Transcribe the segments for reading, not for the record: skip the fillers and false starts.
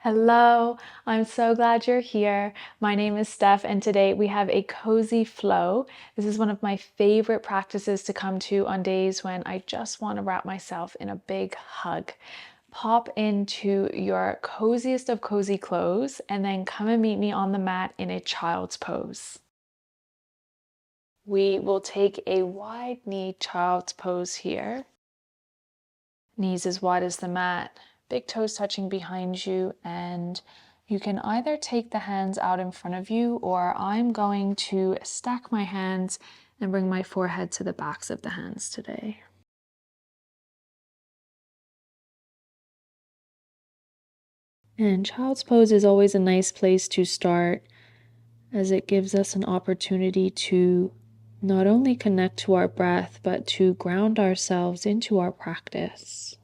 Hello, I'm so glad you're here. My name is Steph, and today we have a cozy flow. This is one of my favorite practices to come to on days when I just want to wrap myself in a big hug. Pop into your coziest of cozy clothes and then come and meet me on the mat in a child's pose. We will take a wide knee child's pose here. Knees as wide as the mat, big toes touching behind you, and you can either take the hands out in front of you, or I'm going to stack my hands and bring my forehead to the backs of the hands today. And child's pose is always a nice place to start, as it gives us an opportunity to not only connect to our breath, but to ground ourselves into our practice.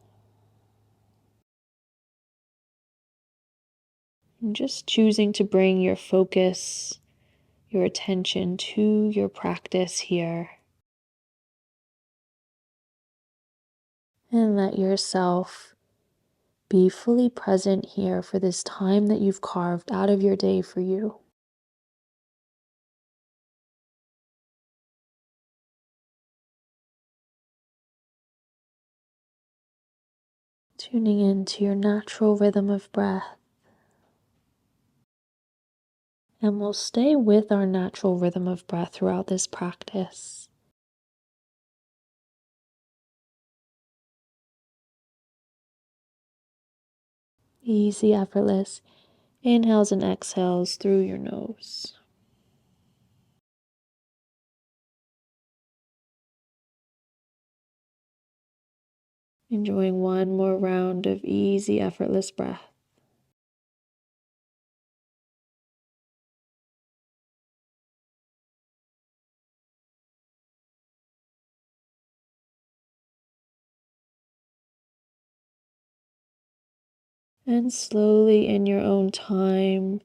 And just choosing to bring your focus, your attention to your practice here. And let yourself be fully present here for this time that you've carved out of your day for you. Tuning into your natural rhythm of breath. And we'll stay with our natural rhythm of breath throughout this practice. Easy, effortless inhales and exhales through your nose. Enjoying one more round of easy, effortless breath. And slowly, in your own time,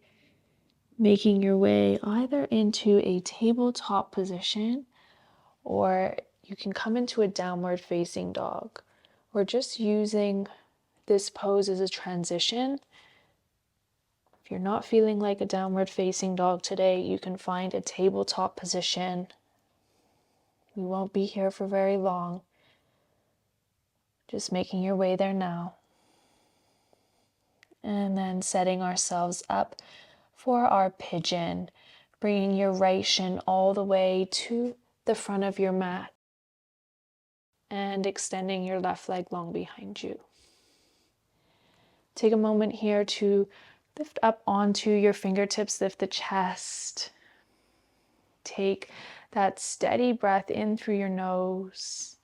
making your way either into a tabletop position, or you can come into a downward facing dog. We're just using this pose as a transition. If you're not feeling like a downward facing dog today, you can find a tabletop position. You won't be here for very long. Just making your way there now. And then setting ourselves up for our pigeon, bringing your right shin all the way to the front of your mat and extending your left leg long behind you. Take a moment here to lift up onto your fingertips, lift the chest. Take that steady breath in through your nose.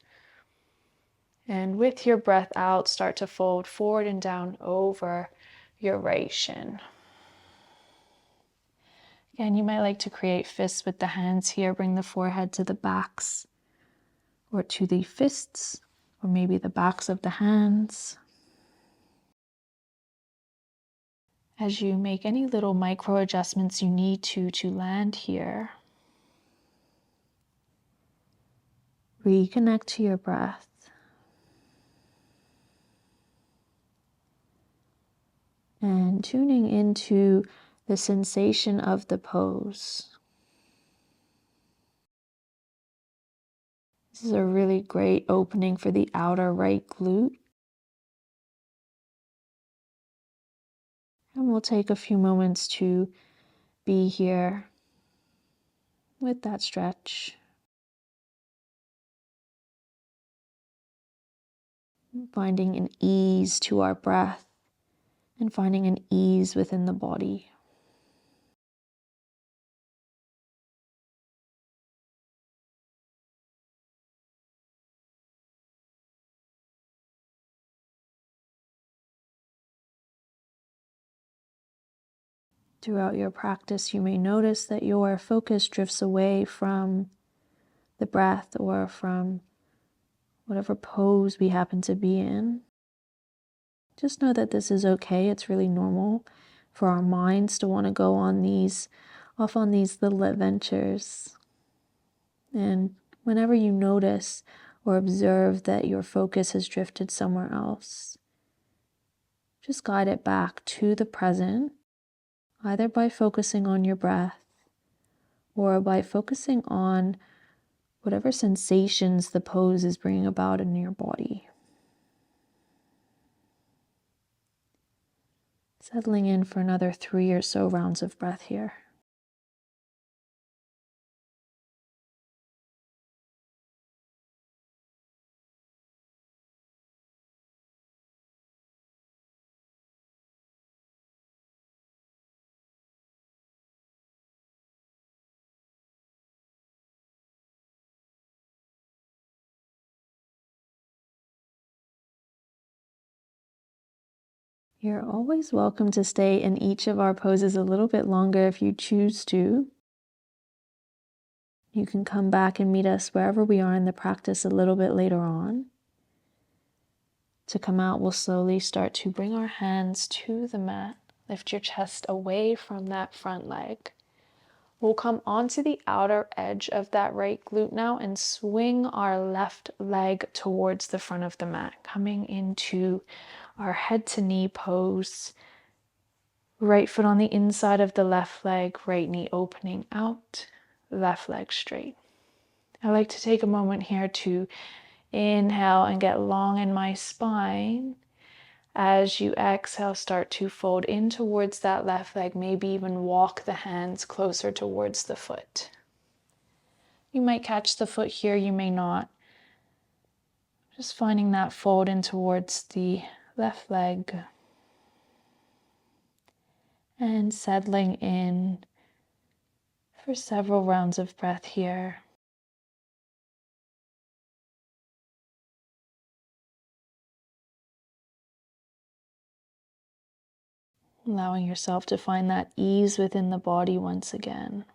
And with your breath out, start to fold forward and down over your right shin. Again, you might like to create fists with the hands here. Bring the forehead to the backs or to the fists, or maybe the backs of the hands. As you make any little micro adjustments you need to land here, reconnect to your breath. And tuning into the sensation of the pose. This is a really great opening for the outer right glute. And we'll take a few moments to be here with that stretch. Finding an ease to our breath and finding an ease within the body. Throughout your practice, you may notice that your focus drifts away from the breath or from whatever pose we happen to be in. Just know that this is okay. It's really normal for our minds to want to go on off on these little adventures. And whenever you notice or observe that your focus has drifted somewhere else, Just guide it back to the present, either by focusing on your breath or by focusing on whatever sensations the pose is bringing about in your body. Settling in for another 3 or so rounds of breath here. You're always welcome to stay in each of our poses a little bit longer if you choose to. You can come back and meet us wherever we are in the practice a little bit later on. To come out, we'll slowly start to bring our hands to the mat. Lift your chest away from that front leg. We'll come onto the outer edge of that right glute now and swing our left leg towards the front of the mat, coming into our head to knee pose. Right foot on the inside of the left leg, right knee opening out, left leg straight. I like to take a moment here to inhale and get long in my spine. As you exhale, start to fold in towards that left leg, maybe even walk the hands closer towards the foot. You might catch the foot here, you may not. Just finding that fold in towards the left leg and settling in for several rounds of breath here. Allowing yourself to find that ease within the body once again.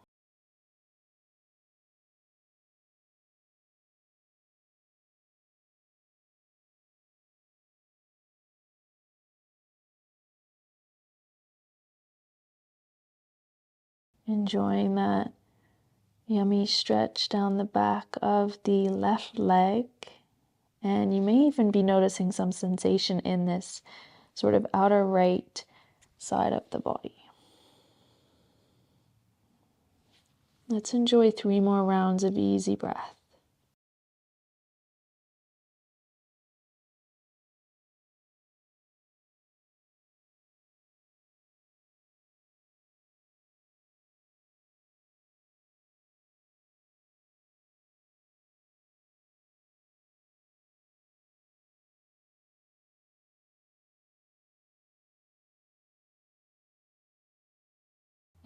Enjoying that yummy stretch down the back of the left leg. And you may even be noticing some sensation in this sort of outer right side of the body. Let's enjoy 3 more rounds of easy breath.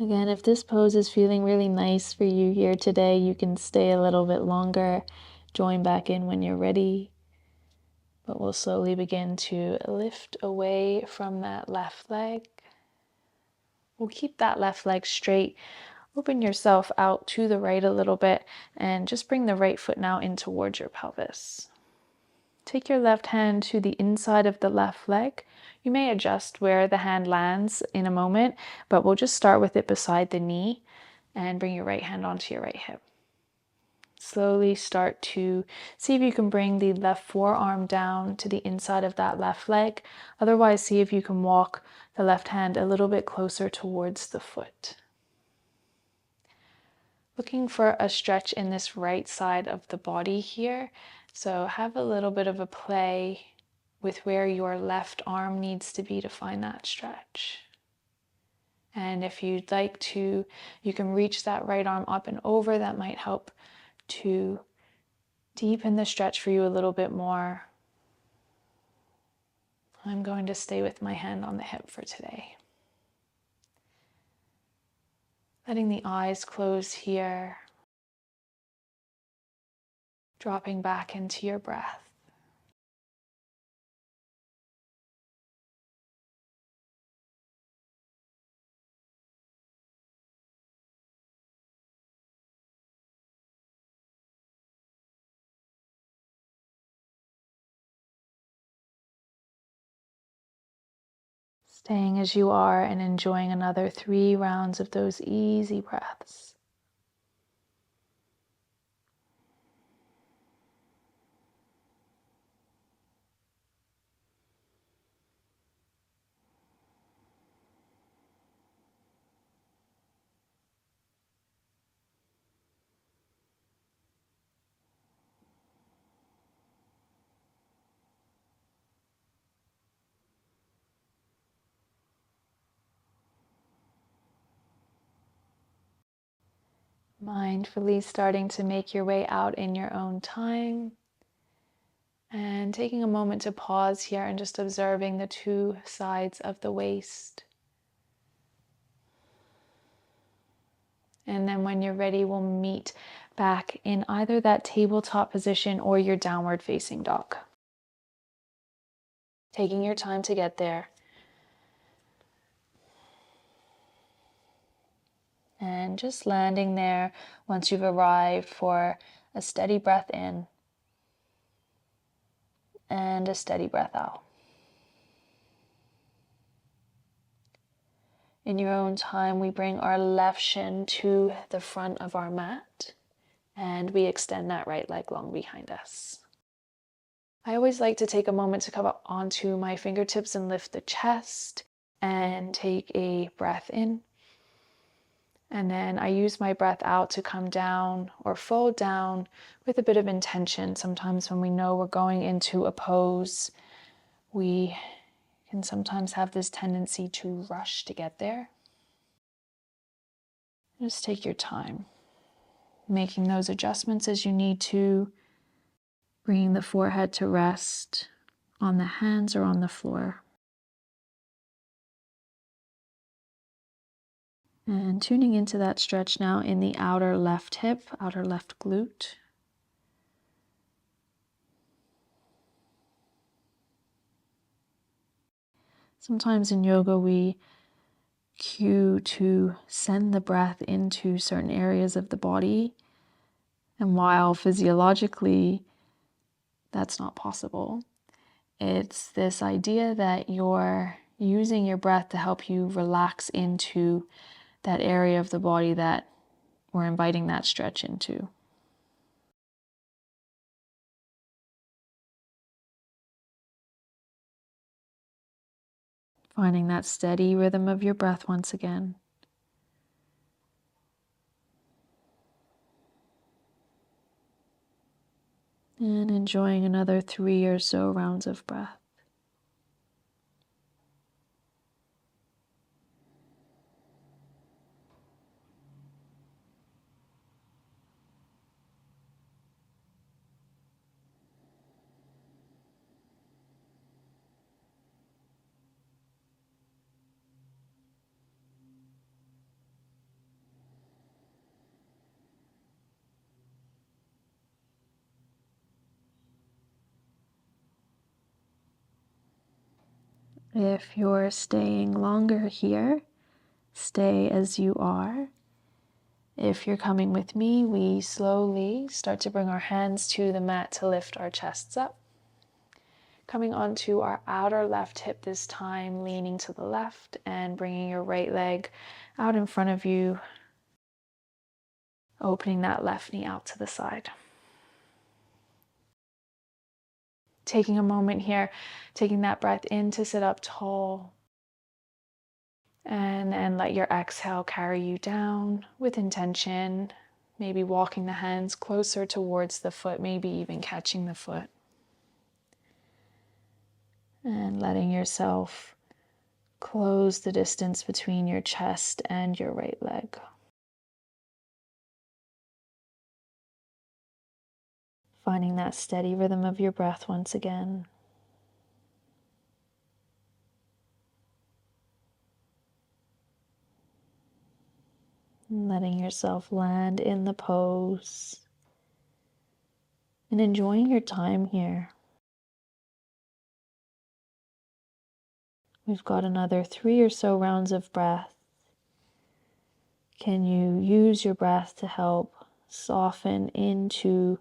Again, if this pose is feeling really nice for you here today, you can stay a little bit longer, join back in when you're ready. But we'll slowly begin to lift away from that left leg. We'll keep that left leg straight. Open yourself out to the right a little bit and just bring the right foot now in towards your pelvis. Take your left hand to the inside of the left leg. You may adjust where the hand lands in a moment, but we'll just start with it beside the knee and bring your right hand onto your right hip. Slowly start to see if you can bring the left forearm down to the inside of that left leg. Otherwise, see if you can walk the left hand a little bit closer towards the foot. Looking for a stretch in this right side of the body here. So have a little bit of a play with where your left arm needs to be to find that stretch. And if you'd like to, you can reach that right arm up and over. That might help to deepen the stretch for you a little bit more. I'm going to stay with my hand on the hip for today. Letting the eyes close here. Dropping back into your breath. Staying as you are and enjoying another 3 rounds of those easy breaths. Mindfully starting to make your way out in your own time. And taking a moment to pause here and just observing the two sides of the waist. And then when you're ready, we'll meet back in either that tabletop position or your downward facing dog. Taking your time to get there. And just landing there once you've arrived for a steady breath in and a steady breath out. In your own time, we bring our left shin to the front of our mat and we extend that right leg long behind us. I always like to take a moment to come up onto my fingertips and lift the chest and take a breath in. And then I use my breath out to come down or fold down with a bit of intention. Sometimes when we know we're going into a pose, we can sometimes have this tendency to rush to get there. Just take your time, making those adjustments as you need to, bringing the forehead to rest on the hands or on the floor. And tuning into that stretch now in the outer left hip, outer left glute. Sometimes in yoga we cue to send the breath into certain areas of the body. And while physiologically that's not possible, it's this idea that you're using your breath to help you relax into that area of the body that we're inviting that stretch into. Finding that steady rhythm of your breath once again. And enjoying another 3 or so rounds of breath. If you're staying longer here, stay as you are. If you're coming with me, we slowly start to bring our hands to the mat to lift our chests up. Coming onto our outer left hip this time, leaning to the left and bringing your right leg out in front of you, opening that left knee out to the side. Taking a moment here, taking that breath in to sit up tall. And then let your exhale carry you down with intention, maybe walking the hands closer towards the foot, maybe even catching the foot. And letting yourself close the distance between your chest and your right leg. Finding that steady rhythm of your breath once again. And letting yourself land in the pose. And enjoying your time here. We've got another 3 or so rounds of breath. Can you use your breath to help soften into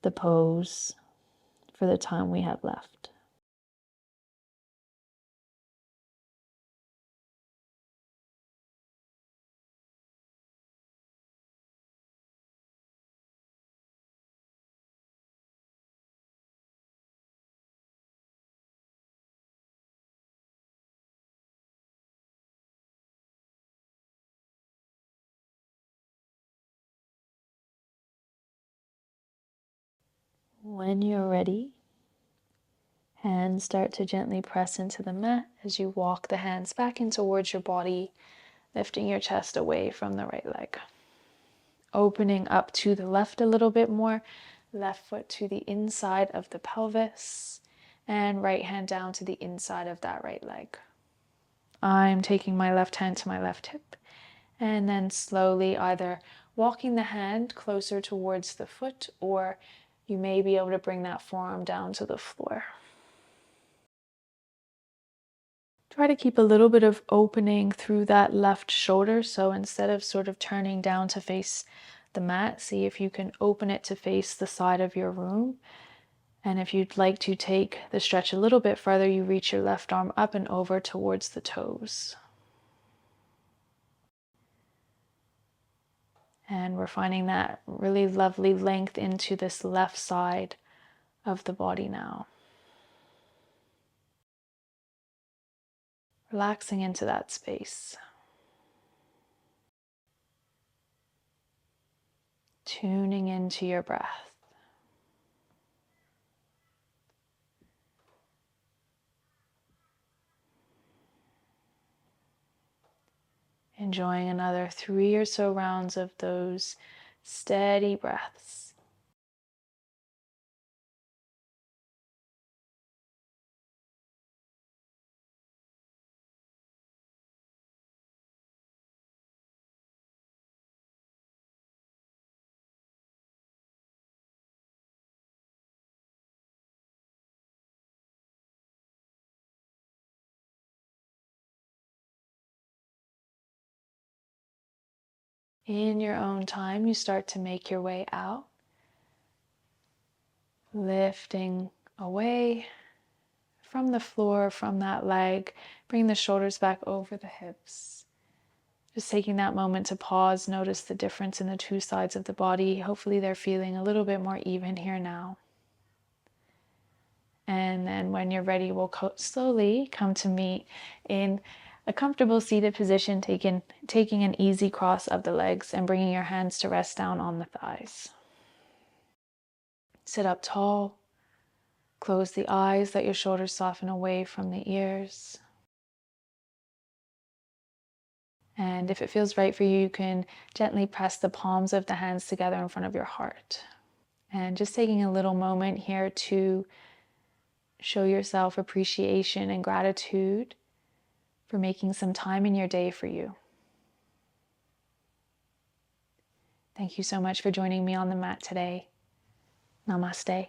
the pose for the time we have left? When you're ready, hands start to gently press into the mat as you walk the hands back in towards your body, lifting your chest away from the right leg. opening up to the left a little bit more. Left foot to the inside of the pelvis, and right hand down to the inside of that right leg. I'm taking my left hand to my left hip, and then slowly either walking the hand closer towards the foot, or you may be able to bring that forearm down to the floor. Try to keep a little bit of opening through that left shoulder. So instead of sort of turning down to face the mat, see if you can open it to face the side of your room. And if you'd like to take the stretch a little bit further, you reach your left arm up and over towards the toes. And we're finding that really lovely length into this left side of the body now. Relaxing into that space. Tuning into your breath. Enjoying another 3 or so rounds of those steady breaths. In your own time, you start to make your way out, lifting away from the floor, from that leg. Bring the shoulders back over the hips. Just taking that moment to pause, notice the difference in the two sides of the body. Hopefully they're feeling a little bit more even here now. And then when you're ready, we'll slowly come to meet in a comfortable seated position, taking an easy cross of the legs and bringing your hands to rest down on the thighs. Sit up tall. Close the eyes, let your shoulders soften away from the ears. And if it feels right for you, you can gently press the palms of the hands together in front of your heart. And just taking a little moment here to show yourself appreciation and gratitude for making some time in your day for you. Thank you so much for joining me on the mat today. Namaste.